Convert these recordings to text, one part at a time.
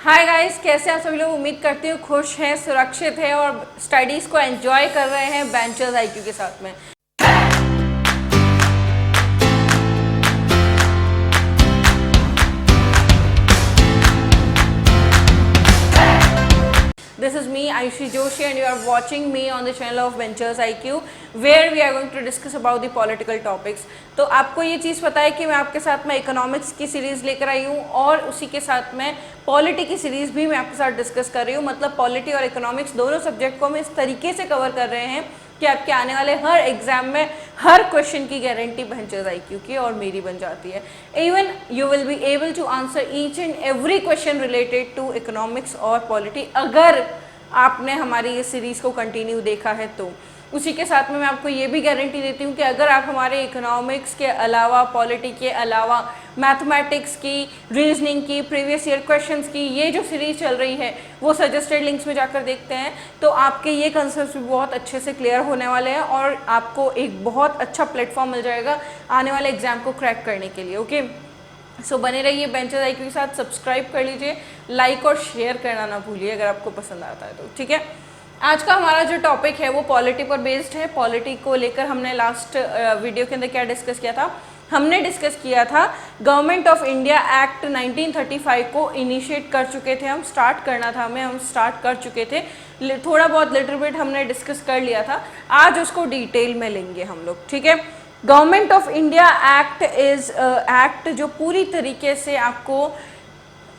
Hi guys, कैसे हैं सभी लोग। उम्मीद करती हूँ खुश हैं, सुरक्षित हैं और स्टडीज़ को एंजॉय कर रहे हैं बेंचर्स आईक्यू के साथ में। This is me, Ayushi Joshi, and you are watching me on the channel of Ventures IQ, where we are going to discuss about the political topics. तो आपको ये चीज़ पता है कि मैं आपके साथ में इकोनॉमिक्स की सीरीज़ लेकर आई हूँ और उसी के साथ में पॉलिटी की सीरीज़ भी मैं आपके साथ डिस्कस कर रही हूँ। मतलब पॉलिटी और इकोनॉमिक्स दोनों सब्जेक्ट को हम इस तरीके से कवर कर रहे हैं कि आपके आने वाले हर एग्जाम में हर क्वेश्चन की गारंटी वेंचर्स आईक्यू की और मेरी बन जाती है। Even you will be able to answer each and every question related to economics और पॉलिटी, अगर आपने हमारी ये सीरीज़ को कंटिन्यू देखा है तो। उसी के साथ में मैं आपको ये भी गारंटी देती हूँ कि अगर आप हमारे इकोनॉमिक्स के अलावा, पॉलिटी के अलावा, मैथमेटिक्स की, रीजनिंग की, प्रीवियस ईयर क्वेश्चंस की ये जो सीरीज़ चल रही है वो सजेस्टेड लिंक्स में जाकर देखते हैं तो आपके ये कंसेप्ट भी बहुत अच्छे से क्लियर होने वाले हैं और आपको एक बहुत अच्छा प्लेटफॉर्म मिल जाएगा आने वाले एग्जाम को क्रैक करने के लिए। ओके, सो बने रहिए बेंचर्स आईक्यू के साथ। सब्सक्राइब कर लीजिए, लाइक और शेयर करना ना भूलिए अगर आपको पसंद आता है तो। ठीक है, आज का हमारा जो टॉपिक है वो पॉलिटी पर बेस्ड है। पॉलिटी को लेकर हमने लास्ट वीडियो के अंदर क्या डिस्कस किया था? हमने डिस्कस किया था गवर्नमेंट ऑफ इंडिया एक्ट 1935 को इनिशिएट कर चुके थे हम, स्टार्ट करना था हमें, हम स्टार्ट कर चुके थे। थोड़ा बहुत लिटिल बिट हमने डिस्कस कर लिया था, आज उसको डिटेल में लेंगे हम लोग। ठीक है, government of India act is act जो पूरी तरीके से आपको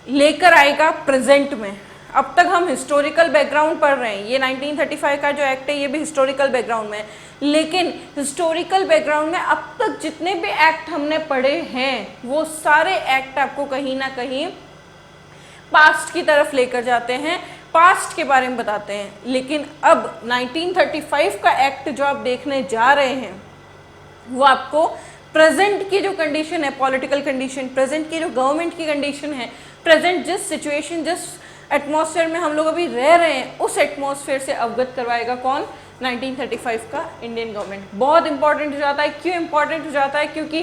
लेकर आएगा प्रेजेंट में। अब तक हम हिस्टोरिकल बैकग्राउंड पढ़ रहे हैं, ये 1935 का जो एक्ट है ये भी हिस्टोरिकल बैकग्राउंड में है, लेकिन हिस्टोरिकल बैकग्राउंड में अब तक जितने भी एक्ट हमने पढ़े हैं वो सारे एक्ट आपको कहीं ना कहीं पास्ट की तरफ लेकर जाते हैं, पास्ट के बारे में बताते हैं। लेकिन अब 1935 का एक्ट जो आप देखने जा रहे हैं वो आपको प्रेजेंट की जो कंडीशन है, पॉलिटिकल कंडीशन, प्रेजेंट की जो गवर्नमेंट की कंडीशन है, प्रेजेंट जिस सिचुएशन, जिस एटमॉस्फेयर में हम लोग अभी रह रहे हैं उस एटमॉस्फेयर से अवगत करवाएगा कौन? 1935 का इंडियन गवर्नमेंट। बहुत इंपॉर्टेंट हो जाता है। क्यों इंपॉर्टेंट हो जाता है? क्योंकि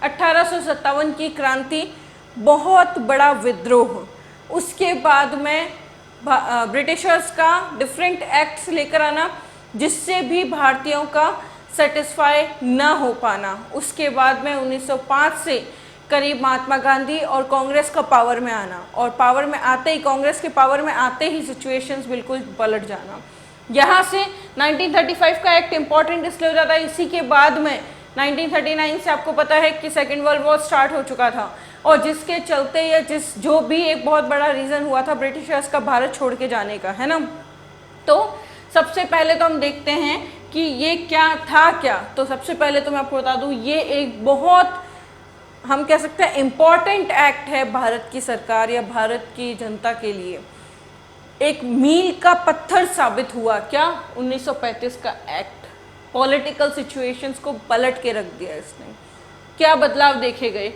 1857 की क्रांति, बहुत बड़ा विद्रोह, उसके बाद में ब्रिटिशर्स का डिफरेंट एक्ट्स लेकर आना जिससे भी भारतीयों का सेटिस्फाई न हो पाना, उसके बाद में 1905 से करीब महात्मा गांधी और कांग्रेस का पावर में आना, और पावर में आते ही, कांग्रेस के पावर में आते ही सिचुएशंस बिल्कुल पलट जाना। यहाँ से 1935 का एक्ट इंपॉर्टेंट इसलिए हो जाता है। इसी के बाद में 1939 से आपको पता है कि सेकेंड वर्ल्ड वॉर स्टार्ट हो चुका था और जिसके चलते या जो भी एक बहुत बड़ा रीज़न हुआ था ब्रिटिशर्स का भारत छोड़ के जाने का, है ना। तो सबसे पहले तो हम देखते हैं कि ये क्या था। क्या तो सबसे पहले तो मैं आपको बता दूँ, ये एक बहुत, हम कह सकते हैं, इम्पॉर्टेंट एक्ट है भारत की सरकार या भारत की जनता के लिए। एक मील का पत्थर साबित हुआ। क्या? 1935 का एक्ट पॉलिटिकल सिचुएशंस को पलट के रख दिया इसने। क्या बदलाव देखे गए?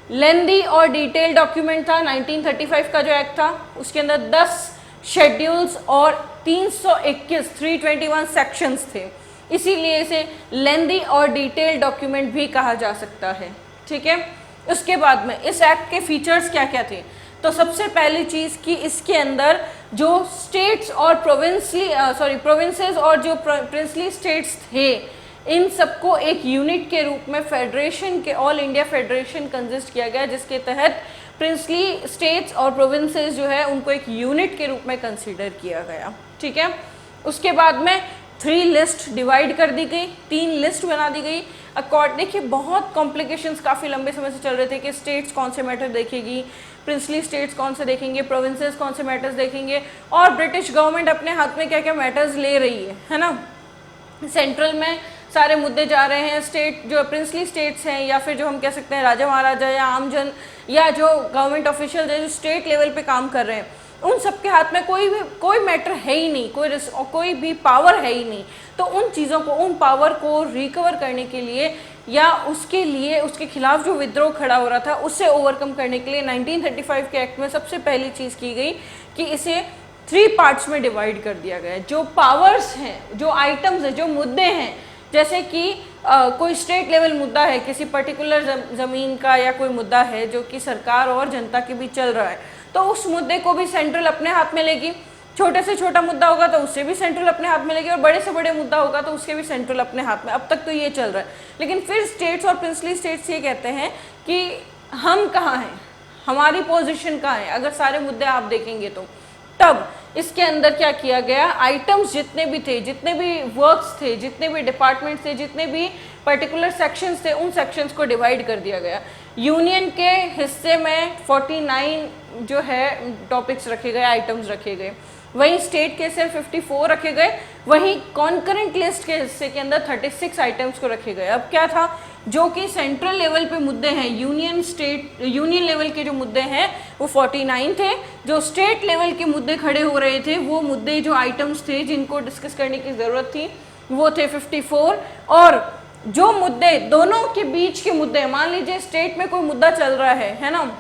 लेंदी और डिटेल डॉक्यूमेंट था 1935 का जो एक्ट था, उसके अंदर 10 शेड्यूल्स और 321 सेक्शंस थे, इसीलिए इसे लेंदी और डिटेल डॉक्यूमेंट भी कहा जा सकता है। ठीक है, उसके बाद में इस एक्ट के फीचर्स क्या क्या थे? तो सबसे पहली चीज़ कि इसके अंदर जो स्टेट्स और प्रोविंसेस और जो प्रिंसली स्टेट्स थे, इन सबको एक यूनिट के रूप में फेडरेशन के, ऑल इंडिया फेडरेशन कंसिस्ट किया गया, जिसके तहत प्रिंसली स्टेट्स और प्रोविंसेस जो है उनको एक यूनिट के रूप में कंसीडर किया गया। ठीक है, उसके बाद में 3 लिस्ट डिवाइड कर दी गई, 3 लिस्ट बना दी गई। देखिए, बहुत कॉम्प्लिकेशंस काफ़ी लंबे समय से चल रहे थे कि स्टेट्स कौन से मैटर देखेगी, प्रिंसली स्टेट्स कौन से देखेंगे, प्रोविंसेस कौन से मैटर्स देखेंगे, और ब्रिटिश गवर्नमेंट अपने हाथ में क्या क्या मैटर्स ले रही है ना। सेंट्रल में सारे मुद्दे जा रहे हैं, स्टेट जो प्रिंसली स्टेट्स हैं या फिर जो हम कह सकते हैं राजा महाराजा या आमजन या जो गवर्नमेंट ऑफिशियल जो स्टेट लेवल पे काम कर रहे हैं, उन सबके हाथ में कोई मैटर है ही नहीं, कोई भी पावर है ही नहीं। तो उन चीज़ों को, उन पावर को रिकवर करने के लिए या उसके लिए, उसके खिलाफ जो विद्रोह खड़ा हो रहा था उससे ओवरकम करने के लिए 1935 के एक्ट में सबसे पहली चीज़ की गई कि इसे 3 पार्ट्स में डिवाइड कर दिया गया। जो पावर्स हैं, जो आइटम्स हैं, जो मुद्दे हैं, जैसे कि कोई स्टेट लेवल मुद्दा है, किसी पर्टिकुलर ज़मीन का या कोई मुद्दा है जो कि सरकार और जनता के बीच चल रहा है, तो उस मुद्दे को भी सेंट्रल अपने हाथ में लेगी। छोटे से छोटा मुद्दा होगा तो उससे भी सेंट्रल अपने हाथ में लेगी, और बड़े से बड़े मुद्दा होगा तो उसके भी सेंट्रल अपने हाथ में। अब तक तो ये चल रहा है, लेकिन फिर स्टेट्स और प्रिंसली स्टेट्स ये कहते हैं कि हम कहाँ हैं, हमारी पोजीशन कहाँ है, अगर सारे मुद्दे आप देखेंगे तो। तब इसके अंदर क्या किया गया, आइटम्स जितने भी थे, जितने भी वर्क्स थे, जितने भी डिपार्टमेंट्स थे, जितने भी पर्टिकुलर सेक्शंस थे, उन सेक्शंस को डिवाइड कर दिया गया। यूनियन के हिस्से में 49 जो है टॉपिक्स रखे गए, आइटम्स रखे गए, वहीं स्टेट के सिर्फ 54 रखे गए, वहीं कॉन्करेंट लिस्ट के हिस्से के अंदर 36 आइटम्स को रखे गए। अब क्या था, जो कि सेंट्रल लेवल पे मुद्दे हैं, यूनियन लेवल के जो मुद्दे हैं वो 49 थे, जो स्टेट लेवल के मुद्दे खड़े हो रहे थे, वो मुद्दे जो आइटम्स थे जिनको डिस्कस करने की ज़रूरत थी वो थे 54। और जो मुद्दे दोनों के बीच के मुद्दे, मान लीजिए स्टेट में कोई मुद्दा चल रहा है ना,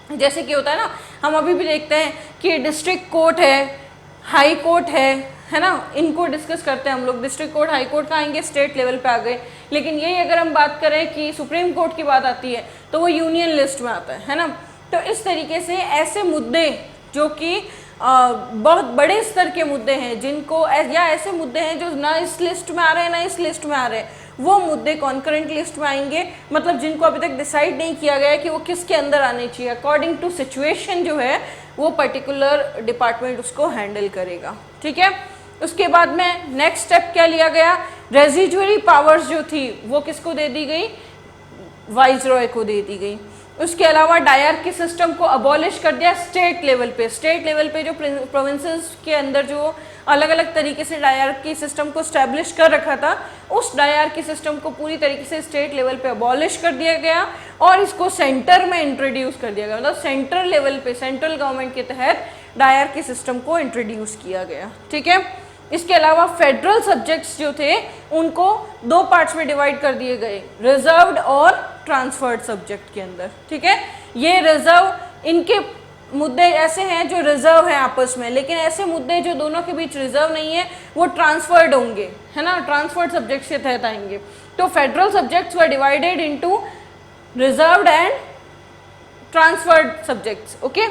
जैसे कि होता है ना, हम अभी भी देखते हैं कि डिस्ट्रिक्ट कोर्ट है, हाई कोर्ट है ना, इनको डिस्कस करते हैं हम लोग। डिस्ट्रिक्ट कोर्ट, हाई कोर्ट का आएंगे, स्टेट लेवल पे आ गए। लेकिन यही अगर हम बात करें कि सुप्रीम कोर्ट की बात आती है तो वो यूनियन लिस्ट में आता है ना। तो इस तरीके से ऐसे मुद्दे जो कि बहुत बड़े स्तर के मुद्दे हैं, जिनको या ऐसे मुद्दे हैं जो ना इस लिस्ट में आ रहे हैं ना इस लिस्ट में आ रहे हैं, वो मुद्दे कॉन्करेंट लिस्ट में आएंगे। मतलब जिनको अभी तक डिसाइड नहीं किया गया है कि वो किसके अंदर आने चाहिए, अकॉर्डिंग टू सिचुएशन जो है वो पर्टिकुलर डिपार्टमेंट उसको हैंडल करेगा। ठीक है, उसके बाद में नेक्स्ट स्टेप क्या लिया गया, रेजिजुअरी पावर्स जो थी वो किसको दे दी गई, वाइसरॉय को दे दी गई। उसके अलावा डायरकी सिस्टम को अबॉलिश कर दिया स्टेट लेवल पे। स्टेट लेवल पे जो प्रोविंसेस के अंदर जो अलग अलग तरीके से डायरकी सिस्टम को स्टैब्लिश कर रखा था, उस डायरकी सिस्टम को पूरी तरीके से स्टेट लेवल पे अबॉलिश कर दिया गया और इसको सेंटर में इंट्रोड्यूस कर दिया गया। मतलब सेंट्रल लेवल पे, सेंट्रल गवर्नमेंट के तहत डायरकी सिस्टम को इंट्रोड्यूस किया गया। ठीक है, इसके अलावा फेडरल सब्जेक्ट्स जो थे उनको दो पार्ट्स में डिवाइड कर दिए गए, रिजर्व्ड और ट्रांसफर्ड सब्जेक्ट के अंदर। ठीक है, ये रिजर्व, इनके मुद्दे ऐसे हैं जो रिजर्व हैं आपस में, लेकिन ऐसे मुद्दे जो दोनों के बीच रिजर्व नहीं है वो ट्रांसफर्ड होंगे, है ना, ट्रांसफर्ड सब्जेक्ट्स के तहत आएंगे। तो federal subjects were divided into reserved and transferred subjects. Okay,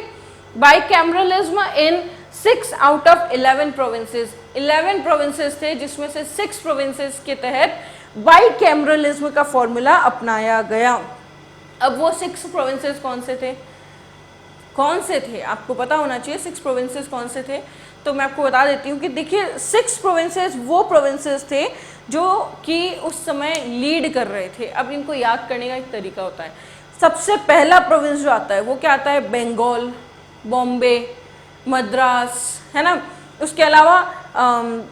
bicameralism in 6 out of 11 provinces. 11 provinces थे जिसमें से 6 प्रोविंसेस के तहत बाइकैमरलिज्म का फॉर्मूला अपनाया गया। अब वो 6 प्रोविंसेस कौन से थे, आपको पता होना चाहिए 6 प्रोविंसेस कौन से थे। तो मैं आपको बता देती हूँ कि देखिए 6 प्रोविंसेस वो प्रोविंसेस थे जो कि उस समय लीड कर रहे थे। अब इनको याद करने का एक तरीका होता है। सबसे पहला प्रोविंस जो आता है वो क्या आता है, बंगाल, बॉम्बे, मद्रास, है ना। उसके अलावा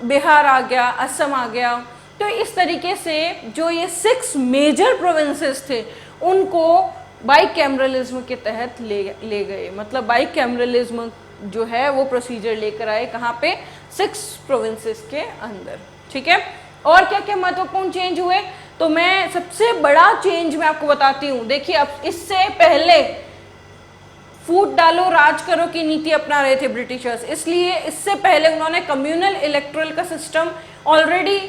बिहार आ गया, असम आ गया। तो इस तरीके से जो ये 6 मेजर प्रोविंसेस थे उनको बाइकैमरलिज्म के तहत ले गए। मतलब बाइकैमरलिज्म जो है वो प्रोसीजर लेकर आए कहाँ पे, 6 प्रोविंसेस के अंदर। ठीक है, और क्या क्या महत्वपूर्ण चेंज हुए, तो मैं सबसे बड़ा चेंज मैं आपको बताती हूँ। देखिए, अब इससे पहले फूट डालो राज करो की नीति अपना रहे थे ब्रिटिशर्स, इसलिए इससे पहले उन्होंने कम्युनल इलेक्टोरल का सिस्टम ऑलरेडी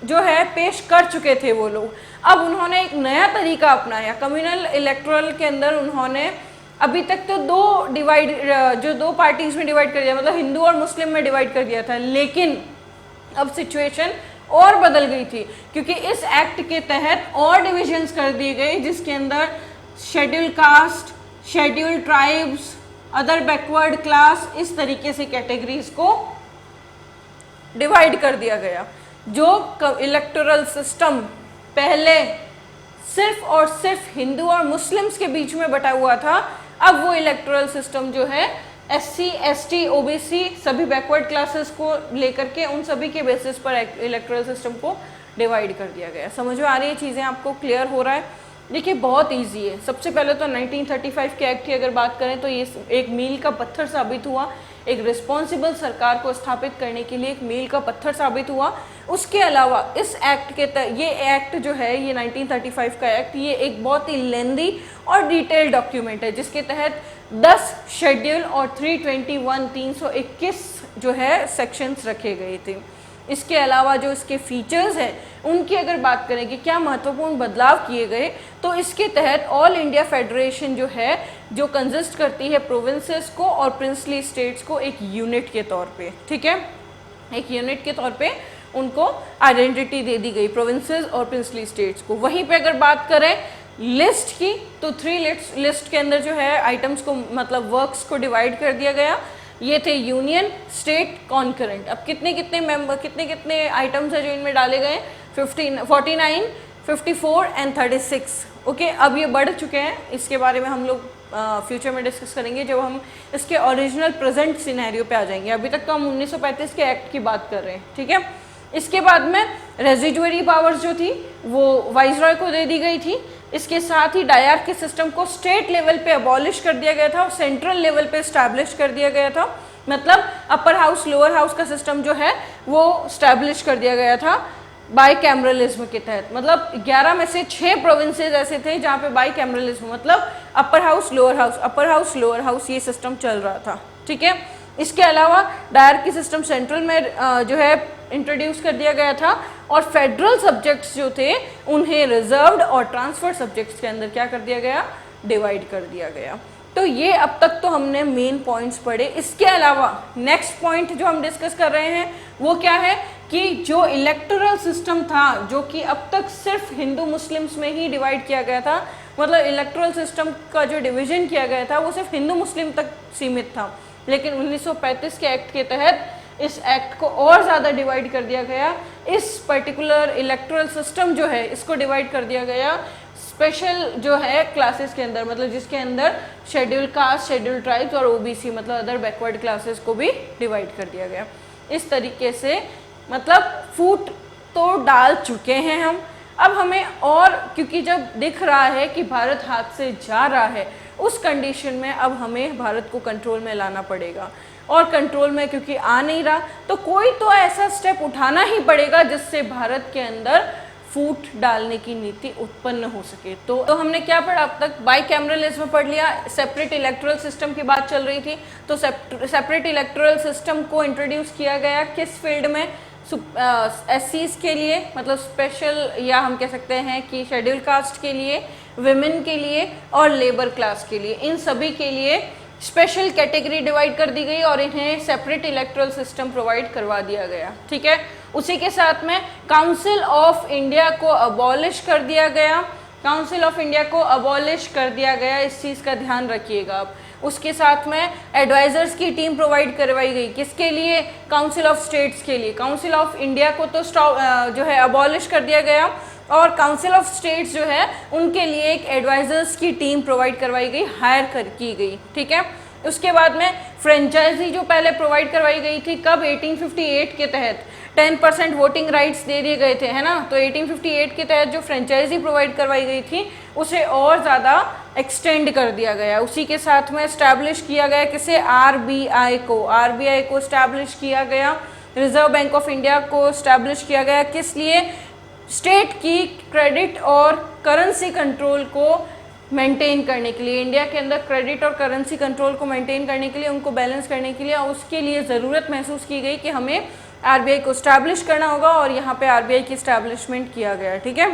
जो है पेश कर चुके थे वो लोग। अब उन्होंने एक नया तरीका अपनाया कम्युनल इलेक्टोरल के अंदर। उन्होंने अभी तक तो दो पार्टीज में डिवाइड कर दिया, मतलब हिंदू और मुस्लिम में डिवाइड कर दिया था, लेकिन अब सिचुएशन और बदल गई थी क्योंकि इस एक्ट के तहत और डिविजन्स कर दिए गए, जिसके अंदर schedule caste, schedule tribes, other backward class, इस तरीके से कैटेगरीज को डिवाइड कर दिया गया। जो इलेक्टोरल सिस्टम पहले सिर्फ और सिर्फ हिंदू और मुस्लिम्स के बीच में बटा हुआ था, अब वो इलेक्टोरल सिस्टम जो है SC, ST, OBC सभी बैकवर्ड क्लासेस को लेकर के उन सभी के बेसिस पर इलेक्टोरल सिस्टम को डिवाइड कर दिया गया। समझ में आ रही है चीज़ें, आपको क्लियर हो रहा है। देखिए बहुत इजी है। सबसे पहले तो 1935 के एक्ट की अगर बात करें तो ये एक मील का पत्थर साबित हुआ, एक रिस्पॉन्सिबल सरकार को स्थापित करने के लिए एक मील का पत्थर साबित हुआ। उसके अलावा इस एक्ट के ये एक्ट जो है, ये 1935 का एक्ट, ये एक बहुत ही लेंदी और डिटेल्ड डॉक्यूमेंट है जिसके तहत 10 शेड्यूल और 321 जो है सेक्शंस रखे गए थे। इसके अलावा जो इसके फीचर्स हैं उनकी अगर बात करें कि क्या महत्वपूर्ण बदलाव किए गए, तो तो इसके तहत ऑल इंडिया फेडरेशन जो है, जो कंसिस्ट करती है प्रोविंसेस को और प्रिंसली स्टेट्स को एक यूनिट के तौर पे, ठीक है, एक यूनिट के तौर पे उनको आइडेंटिटी दे दी गई, प्रोविंसेस और प्रिंसली स्टेट्स को। वहीं पे अगर बात करें लिस्ट की, तो 3 लिस्ट के अंदर जो है आइटम्स को, मतलब वर्क्स को डिवाइड कर दिया गया। ये थे यूनियन, स्टेट, कॉन्करेंट। अब कितने कितने आइटम्स है जो इनमें डाले गए, 49, 54 एंड 36। ओके, अब ये बढ़ चुके हैं, इसके बारे में हम लोग फ्यूचर में डिस्कस करेंगे जब हम इसके ओरिजिनल प्रेजेंट सिनेरियो पे आ जाएंगे। अभी तक तो हम 1935 के एक्ट की बात कर रहे हैं, ठीक है। इसके बाद में रेजिडुअरी पावर्स जो थी वो वाइसरॉय को दे दी गई थी। इसके साथ ही डायरकी सिस्टम को स्टेट लेवल पे अबॉलिश कर दिया गया था और सेंट्रल लेवल पे स्टैब्लिश कर दिया गया था। मतलब अपर हाउस लोअर हाउस का सिस्टम जो है वो स्टैब्लिश कर दिया गया था बाईकैमरलिज्म के तहत। मतलब 11 में से 6 प्रोविंसेस ऐसे थे जहाँ पे बाईकैमरलिज्म, मतलब अपर हाउस लोअर हाउस ये सिस्टम चल रहा था, ठीक है। इसके अलावा डायरकी सिस्टम सेंट्रल में जो है इंट्रोड्यूस कर दिया गया था और फेडरल सब्जेक्ट्स जो थे उन्हें रिजर्व्ड और ट्रांसफर सब्जेक्ट्स के अंदर क्या कर दिया गया, डिवाइड कर दिया गया। तो ये अब तक तो हमने मेन पॉइंट्स पढ़े। इसके अलावा नेक्स्ट पॉइंट जो हम डिस्कस कर रहे हैं वो क्या है कि जो इलेक्टोरल सिस्टम था, जो कि अब तक सिर्फ हिंदू मुस्लिम्स में ही डिवाइड किया गया था, मतलब इलेक्टोरल सिस्टम का जो डिवीजन किया गया था वो सिर्फ हिंदू मुस्लिम तक सीमित था। लेकिन 1935 के एक्ट के तहत इस एक्ट को और ज़्यादा डिवाइड कर दिया गया। इस पर्टिकुलर इलेक्टोरल सिस्टम जो है इसको डिवाइड कर दिया गया स्पेशल जो है क्लासेस के अंदर, मतलब जिसके अंदर शेड्यूल कास्ट, शेड्यूल ट्राइब्स और ओबीसी मतलब अदर बैकवर्ड क्लासेस को भी डिवाइड कर दिया गया। इस तरीके से मतलब फूट तो डाल चुके हैं हम। अब हमें और, क्योंकि जब दिख रहा है कि भारत हाथ से जा रहा है, उस कंडीशन में अब हमें भारत को कंट्रोल में लाना पड़ेगा। और कंट्रोल में क्योंकि आ नहीं रहा तो कोई तो ऐसा स्टेप उठाना ही पड़ेगा जिससे भारत के अंदर फूट डालने की नीति उत्पन्न हो सके। तो हमने क्या पढ़ा अब तक, बाईकैमरलिज्म पढ़ लिया, सेपरेट इलेक्टोरल सिस्टम की बात चल रही थी। तो सेपरेट इलेक्टोरल सिस्टम को इंट्रोड्यूस किया गया किस फील्ड में, एससीज के लिए, मतलब स्पेशल, या हम कह सकते हैं कि शेड्यूल कास्ट के लिए, विमेन के लिए और लेबर क्लास के लिए, इन सभी के लिए स्पेशल कैटेगरी डिवाइड कर दी गई और इन्हें सेपरेट इलेक्टोरल सिस्टम प्रोवाइड करवा दिया गया, ठीक है। उसी के साथ में काउंसिल ऑफ इंडिया को अबॉलिश कर दिया गया, काउंसिल ऑफ इंडिया को अबॉलिश कर दिया गया, इस चीज़ का ध्यान रखिएगा आप। उसके साथ में एडवाइजर्स की टीम प्रोवाइड करवाई गई, किसके लिए, काउंसिल ऑफ स्टेट्स के लिए। काउंसिल ऑफ इंडिया को तो जो है अबॉलिश कर दिया गया और काउंसिल ऑफ स्टेट्स जो है उनके लिए एक एडवाइजर्स की टीम प्रोवाइड करवाई गई, हायर की गई, ठीक है। उसके बाद में फ्रेंचाइजी जो पहले प्रोवाइड करवाई गई थी, कब, 1858 के तहत 10% वोटिंग राइट्स दे दिए गए थे, है ना। तो 1858 के तहत जो फ्रेंचाइजी प्रोवाइड करवाई गई थी उसे और ज़्यादा एक्सटेंड कर दिया गया। उसी के साथ में इस्टेब्लिश किया गया किसे, आरबीआई को इस्टेब्लिश किया गया। रिजर्व बैंक ऑफ इंडिया को इस्टेब्लिश किया गया, किस लिए, स्टेट की क्रेडिट और करेंसी कंट्रोल को मेंटेन करने के लिए, इंडिया के अंदर क्रेडिट और करेंसी कंट्रोल को मेंटेन करने के लिए, उनको बैलेंस करने के लिए, उसके लिए ज़रूरत महसूस की गई कि हमें आरबीआई को स्टैब्लिश करना होगा और यहाँ पे आरबीआई की स्टैब्लिशमेंट किया गया, ठीक है।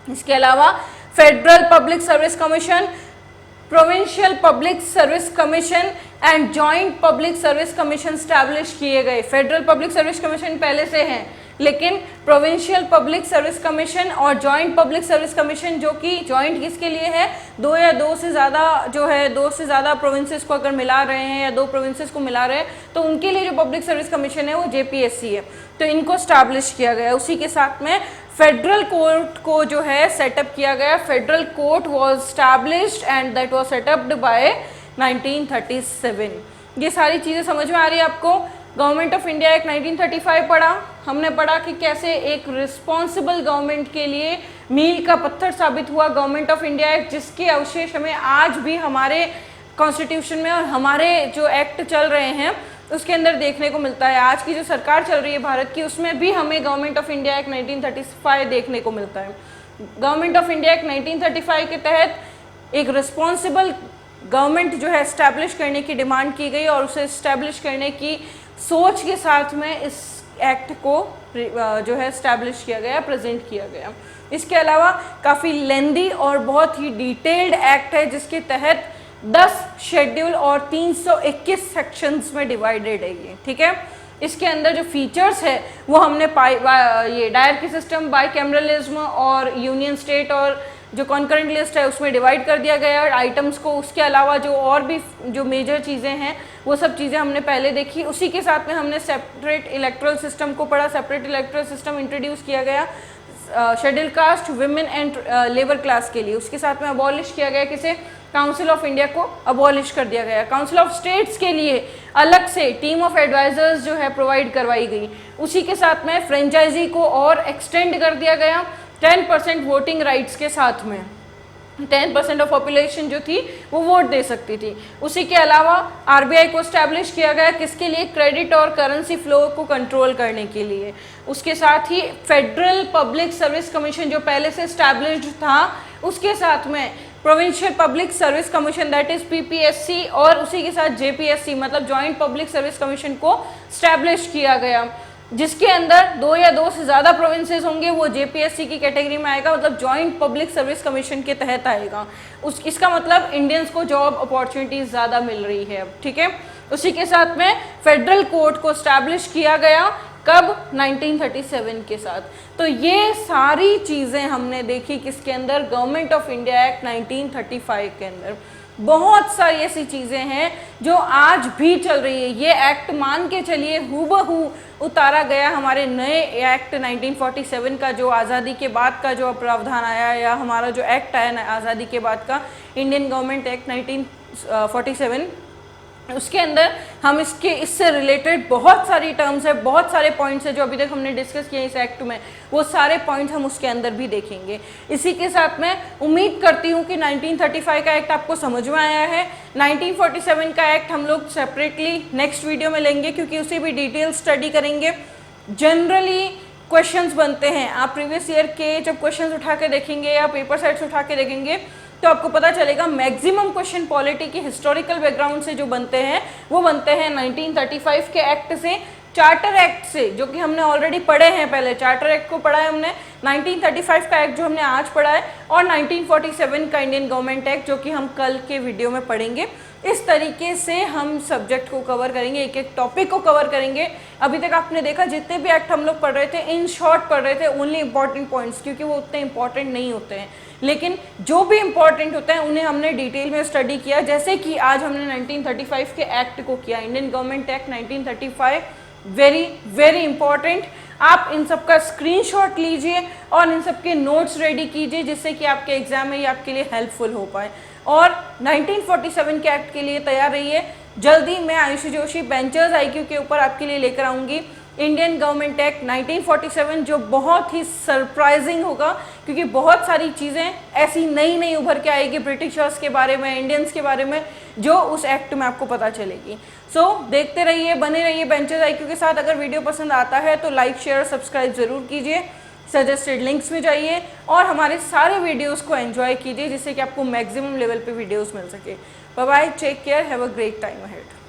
इसके अलावा federal public service commission, provincial public service commission and joint public service commission establish किए गए। फेडरल पब्लिक सर्विस कमीशन पहले से हैं, लेकिन प्रोविंशियल पब्लिक सर्विस कमीशन और जॉइंट पब्लिक सर्विस कमीशन, जो कि जॉइंट किसके लिए है, दो या दो से ज़्यादा प्रोविंसेस को अगर मिला रहे हैं या 2 प्रोविंसेस को मिला रहे हैं तो उनके लिए जो पब्लिक सर्विस कमीशन है वो जेपीएससी है, तो इनको स्टैब्लिश किया गया। उसी के साथ में फेडरल कोर्ट को जो है सेटअप किया गया। Federal court was established and that was setupped by 1937। ये सारी चीज़ें समझ में आ रही है आपको। गवर्नमेंट ऑफ इंडिया एक्ट 1935 पढ़ा, हमने पढ़ा कि कैसे एक रिस्पॉन्सिबल गवर्नमेंट के लिए मील का पत्थर साबित हुआ गवर्नमेंट ऑफ इंडिया एक्ट, जिसके अवशेष हमें आज भी हमारे कॉन्स्टिट्यूशन में और हमारे जो एक्ट चल रहे हैं उसके अंदर देखने को मिलता है। आज की जो सरकार चल रही है भारत की, उसमें भी हमें गवर्नमेंट ऑफ इंडिया एक्ट 1935 देखने को मिलता है। गवर्नमेंट ऑफ इंडिया एक्ट 1935 के तहत एक रिस्पॉन्सिबल गवर्नमेंट जो है इस्टेब्लिश करने की डिमांड की गई और उसे इस्टेब्लिश करने की सोच के साथ में इस एक्ट को जो है स्टैब्लिश किया गया, प्रेजेंट किया गया। इसके अलावा काफ़ी लेंदी और बहुत ही डिटेल्ड एक्ट है जिसके तहत 10 शेड्यूल और 321 सेक्शंस में डिवाइडेड है ये, ठीक है। इसके अंदर जो फीचर्स है वो हमने ये डायरकी सिस्टम, बाइकैमरलिज्म और यूनियन स्टेट और जो कॉन्करेंट लिस्ट है उसमें डिवाइड कर दिया गया आइटम्स को। उसके अलावा जो और भी जो मेजर चीज़ें हैं वो सब चीज़ें हमने पहले देखी। उसी के साथ में हमने सेपरेट इलेक्टोरल सिस्टम को पढ़ा, सेपरेट इलेक्टोरल सिस्टम इंट्रोड्यूस किया गया schedule caste, women and labour class के लिए। उसके साथ में अबॉलिश किया गया किसे, काउंसिल ऑफ इंडिया को अबॉलिश कर दिया गया। काउंसिल ऑफ स्टेट्स के लिए अलग से टीम ऑफ एडवाइजर्स जो है प्रोवाइड करवाई गई। उसी के साथ में फ्रेंचाइजी को और एक्सटेंड कर दिया गया 10% वोटिंग राइट्स के साथ में। 10% ऑफ पॉपुलेशन जो थी वो वोट दे सकती थी। उसी के अलावा आरबीआई को स्टैब्लिश किया गया किसके लिए, क्रेडिट और करेंसी फ्लो को कंट्रोल करने के लिए। उसके साथ ही फेडरल पब्लिक सर्विस कमीशन जो पहले से स्टैब्लिश्ड था, उसके साथ में provincial public service commission that is PPSC और उसी के साथ जेपीएससी मतलब जॉइंट पब्लिक सर्विस कमीशन को स्टैब्लिश किया गया, जिसके अंदर 2 या 2 से ज़्यादा प्रोविंसेस होंगे वो जेपीएससी की कैटेगरी में आएगा, मतलब जॉइंट पब्लिक सर्विस कमीशन के तहत आएगा। इसका मतलब इंडियंस को जॉब अपॉर्चुनिटीज़ ज़्यादा मिल रही है अब, ठीक है। उसी के साथ में फेडरल कोर्ट को स्टैब्लिश किया गया, कब, 1937 के साथ। तो ये सारी चीज़ें हमने देखी किसके अंदर, गवर्नमेंट ऑफ इंडिया एक्ट 1935 के अंदर। बहुत सारी ऐसी चीज़ें हैं जो आज भी चल रही है। ये एक्ट मान के चलिए हूबहू उतारा गया हमारे नए एक्ट 1947 का, जो आज़ादी के बाद का जो प्रावधान आया या हमारा जो एक्ट आया आज़ादी के बाद का इंडियन गवर्नमेंट एक्ट 1947, उसके अंदर हम इससे रिलेटेड बहुत सारी टर्म्स है, बहुत सारे पॉइंट्स है जो अभी तक हमने डिस्कस किए इस एक्ट में, वो सारे पॉइंट्स हम उसके अंदर भी देखेंगे। इसी के साथ मैं उम्मीद करती हूँ कि 1935 का एक्ट आपको समझ में आया है। 1947 का एक्ट हम लोग सेपरेटली नेक्स्ट वीडियो में लेंगे क्योंकि उसे भी डिटेल स्टडी करेंगे। जनरली क्वेश्चंस बनते हैं, आप प्रीवियस ईयर के जब क्वेश्चंस उठा के देखेंगे या पेपर सेट्स उठा के देखेंगे तो आपको पता चलेगा मैक्सिमम क्वेश्चन पॉलिटी की हिस्टोरिकल बैकग्राउंड से जो बनते हैं वो बनते हैं 1935 के एक्ट से, चार्टर एक्ट से, जो कि हमने ऑलरेडी पढ़े हैं। पहले चार्टर एक्ट को पढ़ा है हमने, 1935 का एक्ट जो हमने आज पढ़ा है, और 1947 का इंडियन गवर्नमेंट एक्ट जो कि हम कल के वीडियो में पढ़ेंगे। इस तरीके से हम सब्जेक्ट को कवर करेंगे, एक एक टॉपिक को कवर करेंगे। अभी तक आपने देखा जितने भी एक्ट हम लोग पढ़ रहे थे इन शॉर्ट पढ़ रहे थे, ओनली इंपॉर्टेंट पॉइंट्स, क्योंकि वो उतने इंपॉर्टेंट नहीं होते हैं, लेकिन जो भी इंपॉर्टेंट होते हैं उन्हें हमने डिटेल में स्टडी किया। जैसे कि आज हमने 1935 के एक्ट को किया, Indian government act 1935, very very important. आप इन सब का स्क्रीनशॉट लीजिए और इन सब के नोट्स रेडी कीजिए जिससे कि आपके एग्जाम में ये आपके लिए हेल्पफुल हो पाए। और 1947 के एक्ट के लिए तैयार रहिए। जल्दी मैं आयुषी जोशी बेंचर्स आईक्यू के ऊपर आपके लिए लेकर आऊँगी इंडियन गवर्नमेंट एक्ट 1947, जो बहुत ही सरप्राइजिंग होगा क्योंकि बहुत सारी चीज़ें ऐसी नई नई उभर के आएगी ब्रिटिशर्स के बारे में, इंडियंस के बारे में, जो उस एक्ट में आपको पता चलेगी। सो देखते रहिए, बने रहिए बेंचर्स आईक्यू के साथ। अगर वीडियो पसंद आता है तो लाइक, शेयर, सब्सक्राइब ज़रूर कीजिए, सजेस्टेड लिंक्स में जाइए और हमारे सारे वीडियोस को एंजॉय कीजिए जिससे कि आपको मैक्सिमम लेवल पे वीडियोस मिल सके। Bye bye, take care, have a great time ahead.